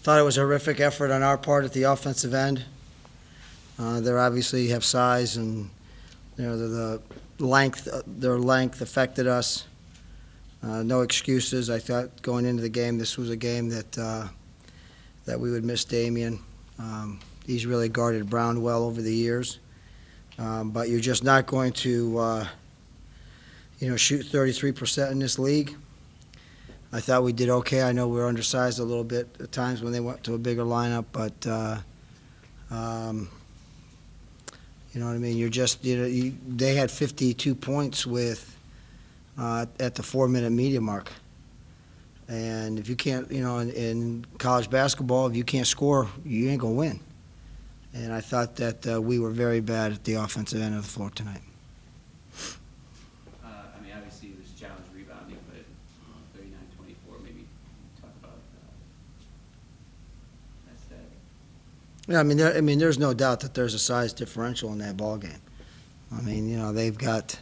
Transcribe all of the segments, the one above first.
thought it was a horrific effort on our part at the offensive end. They obviously have size, and the length. Their length affected us. No excuses. I thought going into the game, this was a game that we would miss Damian. He's really guarded Brown well over the years, but you're just not going to shoot 33% in this league. I thought we did okay. I know we were undersized a little bit at times when they went to a bigger lineup, but you know what I mean. You're just they had 52 points with at the 4-minute media mark, and if you can't, in college basketball, if you can't score, you ain't gonna win. And I thought that we were very bad at the offensive end of the floor tonight. Obviously, it was challenge rebounding, but 39-24. Maybe talk about that stat. Yeah, there's no doubt that there's a size differential in that ball game. They've got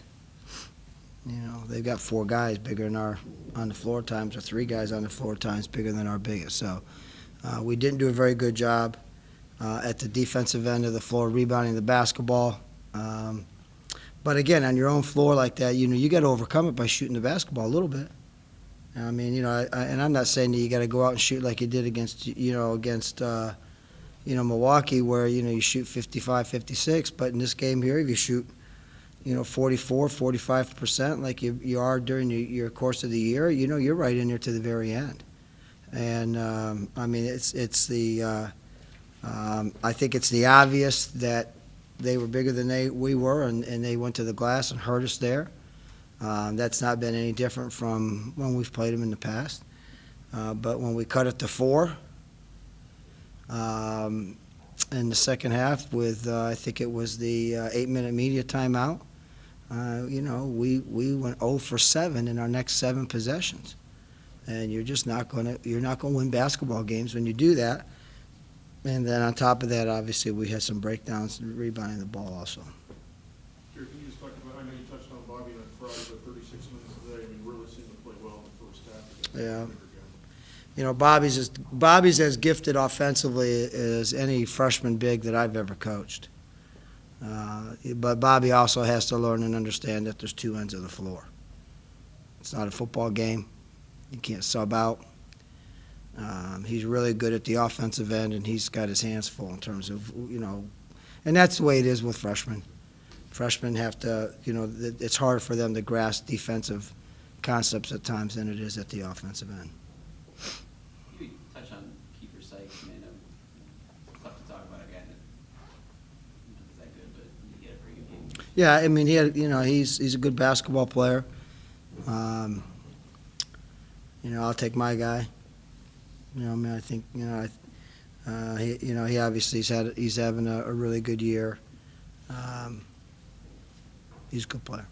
4 guys bigger than our on the floor times, or 3 guys on the floor times bigger than our biggest. So we didn't do a very good job at the defensive end of the floor rebounding the basketball. But again, on your own floor like that, you got to overcome it by shooting the basketball a little bit. And I'm not saying that you got to go out and shoot like you did against Milwaukee, where you shoot 55, 56. But in this game here, if you shoot 44, 45% like you are during your course of the year, you're right in there to the very end. And it's the I think it's the obvious that they were bigger than we were, and they went to the glass and hurt us there. That's not been any different from when we've played them in the past. But when we cut it to 4 in the second half with, I think it was the 8-minute media timeout, we went 0 for 7 in our next 7 possessions. And you're not going to win basketball games when you do that. And then on top of that, obviously, we had some breakdowns and rebounding the ball also. Jerry, can you just talk about, I know you touched on Bobby on Friday, but 36 minutes today, really seemed to play well in the first half. Yeah. Bobby's as gifted offensively as any freshman big that I've ever coached. But Bobby also has to learn and understand that there's 2 ends of the floor. It's not a football game. You can't sub out. He's really good at the offensive end, and he's got his hands full in terms of, and that's the way it is with freshmen. Freshmen have to, it's harder for them to grasp defensive concepts at times than it is at the offensive end. Can you touch on Keeper Sykes? Tough to talk about a guy that's that good, but he had a pretty good game. Yeah, he's a good basketball player. I'll take my guy. I think he obviously he's having a really good year. He's a good player.